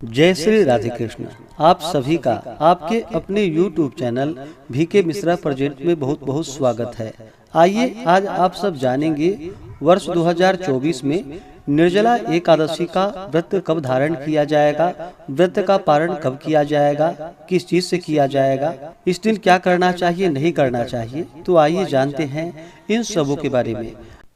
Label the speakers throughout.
Speaker 1: जय श्री राधे कृष्ण। आप सभी का आपके अपने YouTube channel VK Mishra present में बहुत बहुत स्वागत है। आइए आज आप सब जानेंगे वर्ष 2024 में निर्जला एकादशी का व्रत कब धारण किया जाएगा, व्रत का पारण कब किया जाएगा, किस चीज से किया जाएगा, इस दिन क्या करना चाहिए नहीं करना चाहिए। तो आइए जानते हैं इन सबों के बारे में।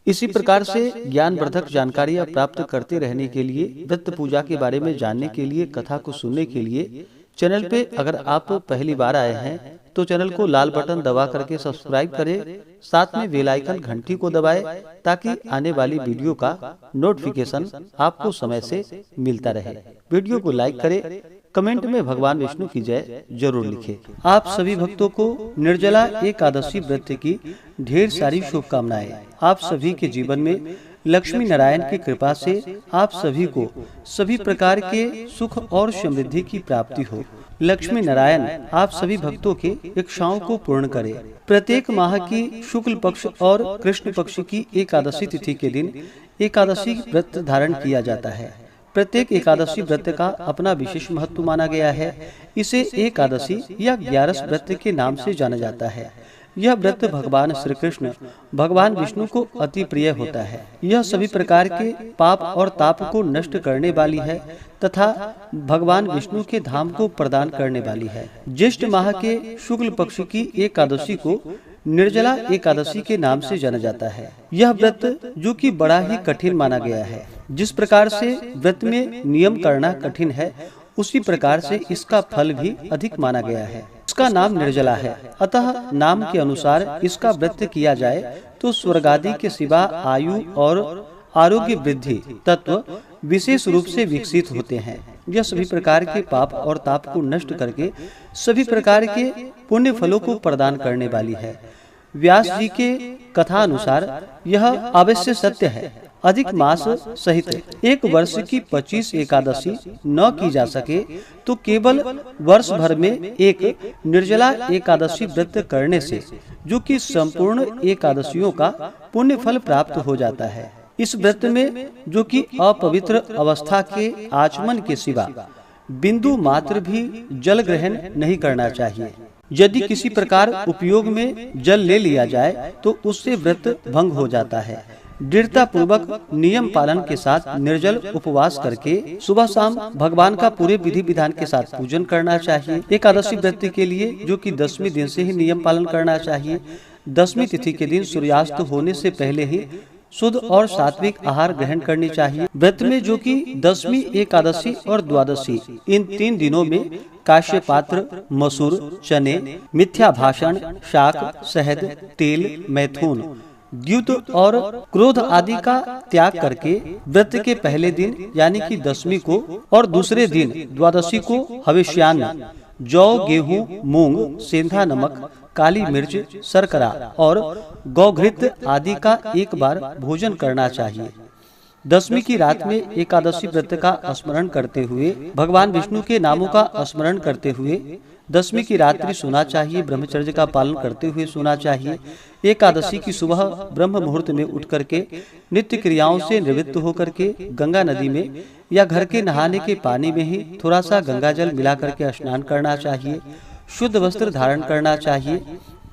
Speaker 1: इसी प्रकार से ज्ञानवर्धक जानकारियाँ प्राप्त करते रहने के लिए, व्रत पूजा के बारे में जानने के लिए, कथा को सुनने के लिए चैनल पे अगर आप पहली बार आए हैं तो चैनल को लाल बटन दबा करके सब्सक्राइब करें, साथ में बेल आइकन घंटी को दबाएं ताकि आने वाली वीडियो का नोटिफिकेशन आपको समय से मिलता रहे। वीडियो को लाइक करें, कमेंट में भगवान विष्णु की जय जरूर लिखें। आप सभी भक्तों को निर्जला एकादशी व्रत की ढेर सारी शुभकामनाएं। आप सभी के जीवन में लक्ष्मी नारायण की कृपा से आप सभी को सभी प्रकार के सुख और समृद्धि की प्राप्ति हो। लक्ष्मी नारायण आप सभी भक्तों के इच्छाओं को पूर्ण करें। प्रत्येक माह की शुक्ल पक्ष और कृष्ण पक्ष की एकादशी तिथि के दिन एकादशी व्रत धारण किया जाता है। प्रत्येक एकादशी व्रत का अपना विशेष महत्व माना गया है। इसे एकादशी या 11 व्रत के नाम से जाना जाता है। यह व्रत भगवान श्री कृष्ण भगवान विष्णु को अति प्रिय होता है। यह सभी प्रकार के पाप और ताप को नष्ट करने वाली है तथा भगवान विष्णु के धाम को प्रदान करने वाली है। ज्येष्ठ माह के शुक्ल पक्ष की एकादशी को निर्जला एकादशी के नाम से जाना जाता है। यह व्रत जो कि बड़ा ही कठिन माना गया है। जिस प्रकार से व्रत में नियम करना कठिन है, उसी प्रकार से इसका फल भी अधिक माना गया है। इसका नाम निर्जला है, अतः नाम के अनुसार इसका व्रत किया जाए तो स्वर्ग आदि के सिवा आयु और आरोग्य वृद्धि तत्व विशेष रूप से विकसित होते हैं। यह सभी प्रकार के पाप और ताप को नष्ट करके सभी प्रकार के पुण्य फलों को प्रदान करने वाली है। व्यास जी के कथा अनुसार यह अवश्य सत्य है। अधिक मास सहित एक वर्ष की 25 एकादशी न की जा सके तो केवल वर्ष भर में एक निर्जला एकादशी व्रत करने से जो कि संपूर्ण एकादशियों का पुण्य फल प्राप्त हो जाता है। इस व्रत में जो कि अपवित्र अवस्था के आचमन के सिवा बिंदु मात्र भी जल ग्रहण नहीं करना चाहिए। यदि किसी प्रकार उपयोग में जल ले लिया जाए तो उससे व्रत भंग हो जाता है। दृढ़ता पूर्वक नियम पालन के साथ निर्जल उपवास करके सुबह शाम भगवान का पूरे विधि विधान के साथ पूजन करना चाहिए। एकादशी व्रत के लिए जो कि 10वें दिन से ही नियम पालन करना चाहिए। 10वीं तिथि के दिन सूर्यास्त होने से पहले ही शुद्ध और सात्विक आहार ग्रहण करनी चाहिए। व्रत में जो कि 10वीं एकादशी और द्वादशी इन 3 दिनों में काश्य पात्र, मसूर, चने, मिथ्या भाषण, शाक, शहद, तेल, मैथुन, द्युत और क्रोध आदि का त्याग करके व्रत के पहले दिन यानी कि 10वीं को और दूसरे दिन द्वादशी को हविष्यान्न जौ, गेहूं, मूंग, सेंधा नमक, काली मिर्च, शर्करा और गौघृत आदि का एक बार भोजन करना चाहिए। 10वीं की रात में एकादशी व्रत का स्मरण करते हुए, भगवान विष्णु के नामों का स्मरण करते हुए 10वीं की रात्रि सोना चाहिए। ब्रह्मचर्य का पालन करते हुए सोना चाहिए। एकादशी की सुबह ब्रह्म मुहूर्त में उठ करके नित्य क्रियाओं से निवृत्त होकर के गंगा नदी में या घर के नहाने के पानी में ही थोड़ा सा गंगा जल मिला करके स्नान करना चाहिए। शुद्ध वस्त्र धारण करना चाहिए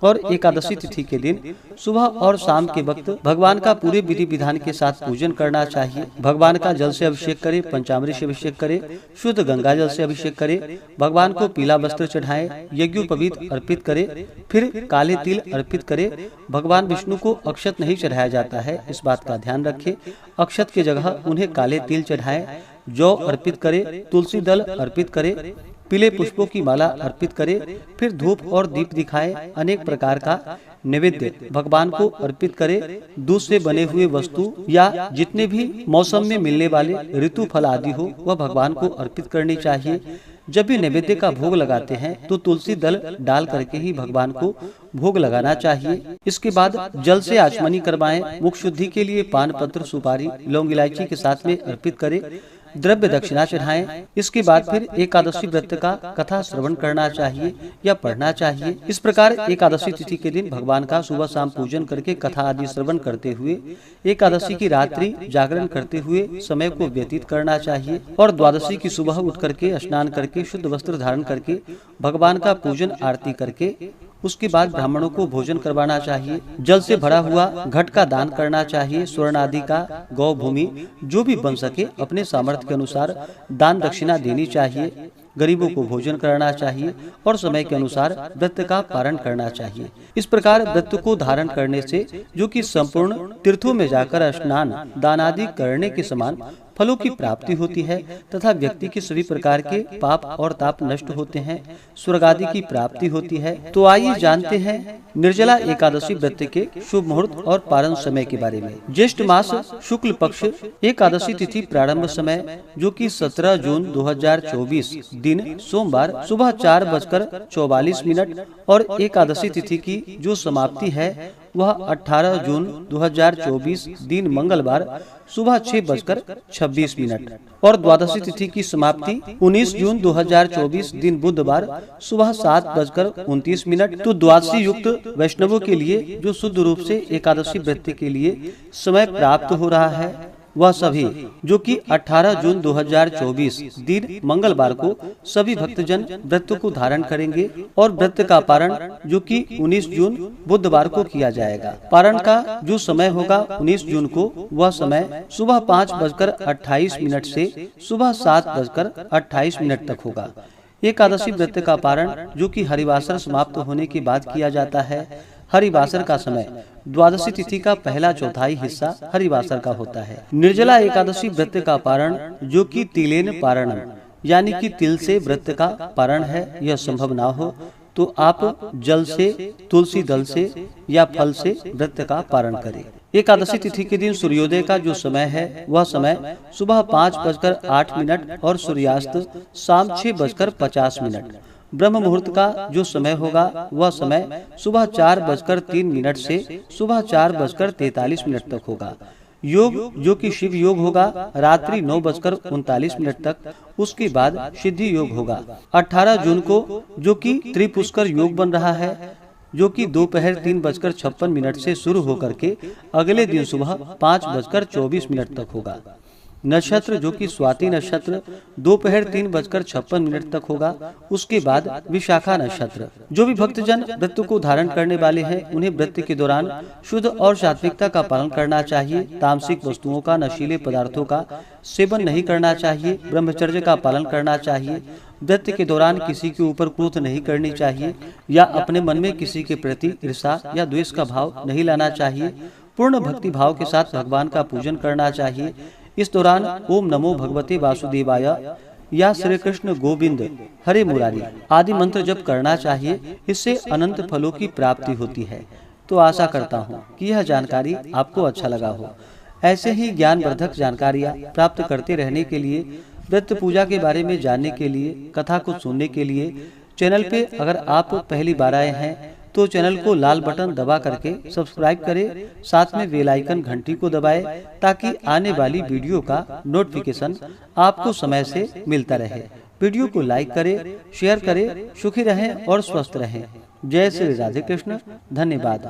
Speaker 1: और एकादशी तिथि के दिन सुबह और शाम के वक्त भगवान का पूरे विधि विधान के साथ पूजन करना चाहिए। भगवान का जल से अभिषेक करें, पंचामृत से अभिषेक करें, शुद्ध गंगा जल से अभिषेक करें, भगवान को पीला वस्त्र चढ़ाएं, यज्ञोपवीत अर्पित करें, फिर काले तिल अर्पित करें। भगवान विष्णु को अक्षत नहीं चढ़ाया जाता है, इस बात का ध्यान रखें। अक्षत की जगह उन्हें काले तिल चढ़ाएं, जौ अर्पित करें, तुलसी दल अर्पित करें, पीले पुष्पों की माला अर्पित करें, फिर धूप और दीप दिखाएं। अनेक प्रकार का नैवेद्य भगवान को अर्पित करें। दूध से बने हुए वस्तु या जितने भी मौसम में मिलने वाले ऋतु फल आदि हो वह भगवान को अर्पित करनी चाहिए। जब भी नैवेद्य का भोग लगाते हैं तो तुलसी दल डाल करके ही भगवान को भोग लगाना चाहिए। इसके बाद जल से आचमनी करवाएं। मुख शुद्धि के लिए पान पत्र, सुपारी, लौंग, इलायची के साथ में अर्पित करें। द्रव्य दक्षिणा चढ़ाएं। इसके बाद फिर एकादशी व्रत का कथा श्रवण करना चाहिए या पढ़ना चाहिए। इस प्रकार एकादशी तिथि के दिन भगवान का सुबह शाम पूजन करके कथा आदि श्रवण करते हुए एकादशी की रात्रि जागरण करते हुए समय को व्यतीत करना चाहिए और द्वादशी की सुबह उठ करके स्नान करके शुद्ध वस्त्र धारण करके भगवान का पूजन आरती करके उसके बाद ब्राह्मणों को भोजन करवाना चाहिए। जल से भरा हुआ घट का दान करना चाहिए। स्वर्ण आदि का, गौ भूमि जो भी बन सके अपने सामर्थ्य के अनुसार दान दक्षिणा देनी चाहिए। गरीबों को भोजन कराना चाहिए और समय के अनुसार व्रत का पारण करना चाहिए। इस प्रकार व्रत को धारण करने से जो कि संपूर्ण तीर्थों में जाकर स्नान दान आदि करने के समान फलों की प्राप्ति होती है तथा व्यक्ति के सभी प्रकार के पाप और ताप नष्ट होते हैं, स्वर्ग आदि की प्राप्ति होती है। तो आइए जानते हैं निर्जला एकादशी व्रत के शुभ मुहूर्त और पारण समय के बारे में। ज्येष्ठ मास शुक्ल पक्ष एकादशी तिथि प्रारंभ समय जो कि 17 जून 2024 दिन सोमवार सुबह 4:44 और एकादशी तिथि की जो समाप्ति है वह 18 जून 2024 दिन मंगलवार सुबह 6:26 और द्वादशी तिथि की समाप्ति 19 जून 2024 दिन बुधवार सुबह 7:29। तो द्वादशी युक्त वैष्णवों के लिए जो शुद्ध रूप से एकादशी व्रत के लिए समय प्राप्त हो रहा है वह सभी जो कि 18 जून 2024 दिन मंगलवार को सभी भक्तजन व्रत को धारण करेंगे और व्रत का पारण जो कि 19 जून बुधवार को किया जाएगा। पारण का जो समय होगा 19 जून को वह समय सुबह 5:28 से सुबह 7:28 तक होगा। एकादशी व्रत का पारण जो कि हरिवासर समाप्त होने के बाद किया जाता है। हरिवासर का समय द्वादशी तिथि का पहला चौथाई हिस्सा हरिवासर का होता है। निर्जला एकादशी व्रत का पारण जो कि तिलेन पारणम यानी कि तिल से व्रत का पारण है, यह संभव ना हो तो आप जल से, तुलसी दल से या फल से व्रत का पारण करें। एकादशी तिथि के दिन सूर्योदय का जो समय है वह समय सुबह 5:08 और सूर्यास्त शाम 6:50। ब्रह्म मुहूर्त का जो समय होगा वह समय सुबह 4:03 से सुबह 4:43 तक होगा। योग जो कि शिव योग होगा रात्रि 9:39 तक। उसके बाद सिद्धि योग होगा 18 जून को जो कि त्रिपुष्कर योग बन रहा है जो कि दोपहर 3:56 से शुरू होकर के अगले दिन सुबह 5:24 तक होगा। नक्षत्र जो कि स्वाति नक्षत्र दोपहर 3:56 तक होगा। उसके बाद विशाखा नक्षत्र। जो भी भक्तजन व्रत को धारण करने वाले हैं उन्हें व्रत के दौरान शुद्ध और सात्विकता का पालन करना चाहिए। तामसिक वस्तुओं का, नशीले पदार्थों का सेवन नहीं करना चाहिए। ब्रह्मचर्य का पालन करना चाहिए। व्रत के दौरान किसी के ऊपर क्रोध नहीं करनी चाहिए या अपने मन में किसी के प्रति ईर्ष्या या द्वेष का भाव नहीं लाना चाहिए। पूर्ण भक्ति भाव के साथ भगवान का पूजन करना चाहिए। इस दौरान ओम नमो भगवते वासुदेवाय या श्री कृष्ण गोविंद हरे मुरारी आदि मंत्र जप करना चाहिए। इससे अनंत फलों की प्राप्ति होती है। तो आशा करता हूँ कि यह जानकारी आपको अच्छा लगा हो। ऐसे ही ज्ञानवर्धक जानकारियाँ प्राप्त करते रहने के लिए, व्रत पूजा के बारे में जानने के लिए, कथा को सुनने के लिए चैनल पे अगर आप पहली बार आए हैं तो चैनल को लाल बटन दबा करके सब्सक्राइब करें। साथ में बेल आइकन घंटी को दबाएं ताकि आने वाली वीडियो का नोटिफिकेशन आपको समय से मिलता रहे। वीडियो को लाइक करें, शेयर करें। सुखी रहें और स्वस्थ रहें। जय श्री राधे कृष्ण। धन्यवाद।